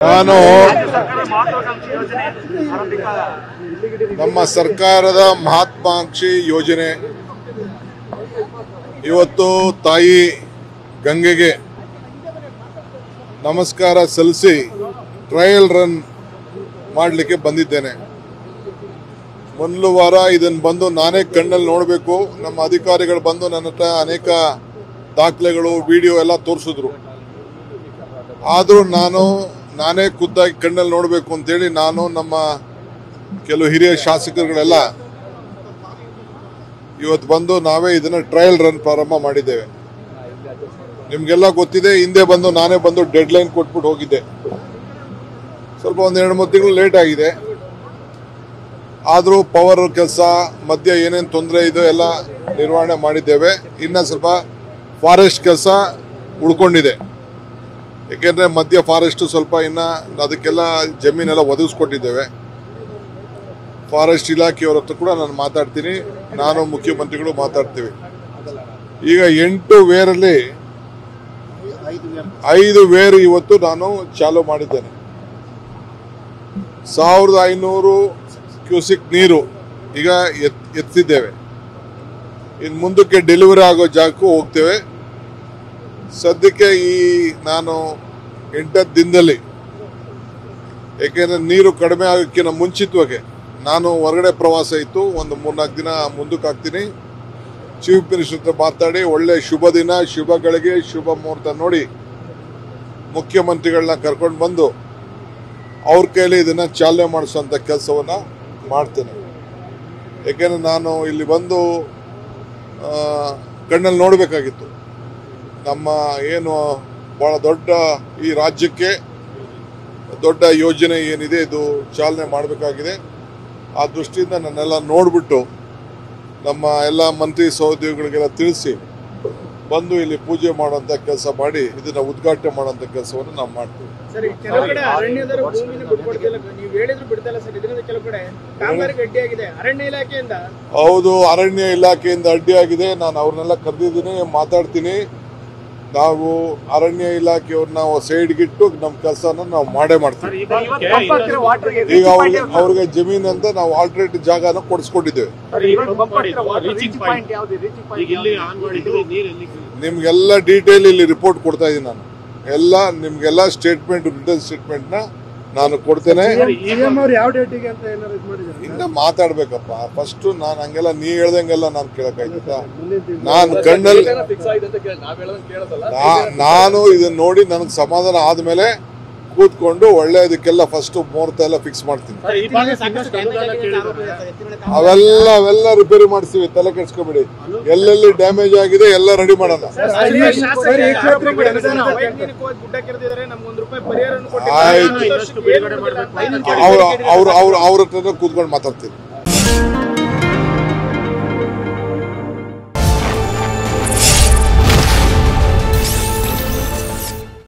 ನಾನು ನಮ್ಮ ಸರ್ಕಾರದ ಮಹತ್ವಾಕಾಂಕ್ಷಿ ಯೋಜನೆ ಇವತ್ತು ತಾಯಿ ಗಂಗೆಗೆ ನಮಸ್ಕಾರ ಸಲ್ಲಿಸಿ ಟ್ರಯಲ್ ರನ್ ಮಾಡಲಿಕ್ಕೆ ಬಂದಿದ್ದೇನೆ. ಮೊದಲ ವಾರ ಇದನ್ನು ಬಂದು ನಾನೇ ಕಣ್ಣಲ್ಲಿ ನೋಡಬೇಕು, ನಮ್ಮ ಅಧಿಕಾರಿಗಳು ಬಂದು ನನ್ನ ಹತ್ರ ಅನೇಕ ದಾಖಲೆಗಳು ವಿಡಿಯೋ ಎಲ್ಲ ತೋರಿಸಿದ್ರು. ಆದರೂ ನಾನೇ ಖುದ್ದಾಗಿ ಕಣ್ಣಲ್ಲಿ ನೋಡಬೇಕು ಅಂತೇಳಿ ನಾನು ನಮ್ಮ ಕೆಲವು ಹಿರಿಯ ಶಾಸಕರುಗಳೆಲ್ಲ ಇವತ್ತು ಬಂದು ನಾವೇ ಇದನ್ನ ಟ್ರಯಲ್ ರನ್ ಪ್ರಾರಂಭ ಮಾಡಿದ್ದೇವೆ. ನಿಮಗೆಲ್ಲ ಗೊತ್ತಿದೆ, ಹಿಂದೆ ಬಂದು ನಾನೇ ಬಂದು ಡೆಡ್ ಲೈನ್ ಕೊಟ್ಬಿಟ್ಟು ಹೋಗಿದ್ದೆ. ಸ್ವಲ್ಪ ಒಂದು 2-3 ತಿಂಗಳು ಲೇಟ್ ಆಗಿದೆ. ಆದರೂ ಪವರ್ ಕೆಲಸ ಮಧ್ಯ ಏನೇನು ತೊಂದರೆ ಇದೋ ಎಲ್ಲ ನಿರ್ವಹಣೆ ಮಾಡಿದ್ದೇವೆ. ಇನ್ನು ಸ್ವಲ್ಪ ಫಾರೆಸ್ಟ್ ಕೆಲಸ ಉಳ್ಕೊಂಡಿದೆ. ಏಕೆಂದರೆ ಮಧ್ಯ ಫಾರೆಸ್ಟ್ ಸ್ವಲ್ಪ ಇನ್ನು ಅದಕ್ಕೆಲ್ಲ ಜಮೀನೆಲ್ಲ ಒದಗಿಸ್ಕೊಟ್ಟಿದ್ದೇವೆ. ಫಾರೆಸ್ಟ್ ಇಲಾಖೆಯವರ ಹತ್ರ ಕೂಡ ನಾನು ಮಾತಾಡ್ತೀನಿ, ನಾನು ಮುಖ್ಯಮಂತ್ರಿಗಳು ಮಾತಾಡ್ತೀವಿ. ಈಗ 8 ವೇರಲ್ಲಿ 5 ವೇರ್ ಇವತ್ತು ನಾನು ಚಾಲೂ ಮಾಡಿದ್ದೇನೆ. 1500 ಕ್ಯೂಸಿಕ್ ನೀರು ಈಗ ಎತ್ತಿದ್ದೇವೆ. ಇನ್ನು ಮುಂದಕ್ಕೆ ಡೆಲಿವರಿ ಆಗೋ ಜಾಗಕ್ಕೂ ಹೋಗ್ತೇವೆ. ಸದ್ಯಕ್ಕೆ ನಾನು 8 ದಿನದಲ್ಲಿ, ಏಕೆಂದರೆ ನೀರು ಕಡಿಮೆ ಆಗೋಕ್ಕಿಂತ ಮುಂಚಿತವಾಗಿ ನಾನು ಹೊರಗಡೆ ಪ್ರವಾಸ ಇತ್ತು, ಒಂದು 3-4 ದಿನ ಮುಂದಕ್ಕೆ ಹಾಕ್ತೀನಿ. ಚೀಫ್ ಮಿನಿಸ್ಟರ್ ಹತ್ರ ಮಾತಾಡಿ ಒಳ್ಳೆ ಶುಭ ದಿನ, ಶುಭ ಗಳಿಗೆ, ಶುಭ ಮುಹೂರ್ತ ನೋಡಿ ಮುಖ್ಯಮಂತ್ರಿಗಳನ್ನ ಕರ್ಕೊಂಡು ಬಂದು ಅವ್ರ ಕೈಲಿ ಇದನ್ನ ಚಾಲನೆ ಮಾಡಿಸುವಂಥ ಕೆಲಸವನ್ನು ಮಾಡ್ತೇನೆ. ಏಕೆಂದರೆ ನಾನು ಇಲ್ಲಿ ಬಂದು ಕಣ್ಣಲ್ಲಿ ನೋಡಬೇಕಾಗಿತ್ತು. ನಮ್ಮ ಏನು ಭಾಳ ದೊಡ್ಡ ಈ ರಾಜ್ಯಕ್ಕೆ ದೊಡ್ಡ ಯೋಜನೆ ಏನಿದೆ ಇದು ಚಾಲನೆ ಮಾಡಬೇಕಾಗಿದೆ. ಆ ದೃಷ್ಟಿಯಿಂದ ನನ್ನೆಲ್ಲ ನೋಡಿಬಿಟ್ಟು ನಮ್ಮ ಎಲ್ಲ ಮಂತ್ರಿ ಸಹೋದ್ಯೋಗಿಗಳಿಗೆಲ್ಲ ತಿಳಿಸಿ ಬಂದು ಇಲ್ಲಿ ಪೂಜೆ ಮಾಡುವಂಥ ಕೆಲಸ ಮಾಡಿ ಇದನ್ನ ಉದ್ಘಾಟನೆ ಮಾಡುವಂಥ ಕೆಲಸವನ್ನು ನಾವು ಮಾಡ್ತೀವಿ. ಹೌದು, ಅರಣ್ಯ ಇಲಾಖೆಯಿಂದ ಅಡ್ಡಿಯಾಗಿದೆ. ನಾನು ಅವ್ರನ್ನೆಲ್ಲ ಕರೆದಿದ್ದೀನಿ, ಮಾತಾಡ್ತೀನಿ. ನಾವು ಅರಣ್ಯ ಇಲಾಖೆಯವ್ರನ್ನ ಸೈಡ್ಗಿಟ್ಟು ನಮ್ಮ ಕೆಲಸನ ನಾವು ಮಾಡೇ ಮಾಡ್ತೀವಿ. ಈಗ ಅವ್ರಿಗೆ ಜಮೀನು ಅಂತ ನಾವು ಆಲ್ಟರ್ನೇಟಿವ್ ಜಾಗನ ಕೊಡಿಸ್ಕೊಂಡಿದ್ದೇವೆ. ನಿಮ್ಗೆಲ್ಲ ಡೀಟೇಲ್ ಇಲ್ಲಿ ರಿಪೋರ್ಟ್ ಕೊಡ್ತಾ ಇದ್ದೀನಿ. ನಾನು ಎಲ್ಲ ನಿಮ್ಗೆಲ್ಲ ಸ್ಟೇಟ್ಮೆಂಟ್, ರಿಟರ್ನ್ ಸ್ಟೇಟ್ಮೆಂಟ್ ನಾನು ಕೊಡ್ತೇನೆ. ಇನ್ನ ಮಾತಾಡ್ಬೇಕಪ್ಪ. ಫಸ್ಟ್ ನಾನು ಹಂಗೆಲ್ಲ ನೀ ಹೇಳ್ದಂಗೆಲ್ಲ ನಾನು ಕೇಳಕ್ಕಾಯ್ತಾ? ನಾನು ಕಣ್ಣಲ್ಲಿ ನಾನು ಇದನ್ನ ನೋಡಿ ನನಗೆ ಸಮಾಧಾನ ಆದ್ಮೇಲೆ ಕೂತ್ಕೊಂಡು ಒಳ್ಳೆಯದಕ್ಕೆಲ್ಲ ಫಸ್ಟ್ ಮುಹೂರ್ತ ಎಲ್ಲ ಫಿಕ್ಸ್ ಮಾಡ್ತೀನಿ. ಅವೆಲ್ಲ ರಿಪೇರಿ ಮಾಡಿಸ್ತೀವಿ, ತಲೆ ಕೆಡ್ಸ್ಕೊಬೇಡಿ. ಎಲ್ಲೆಲ್ಲಿ ಡ್ಯಾಮೇಜ್ ಆಗಿದೆ ಎಲ್ಲ ರೆಡಿ ಮಾಡೋಣ. ಆಯ್ತು, ಅವ್ರ ಹತ್ರ ಕೂತ್ಕೊಂಡು ಮಾತಾಡ್ತೀನಿ.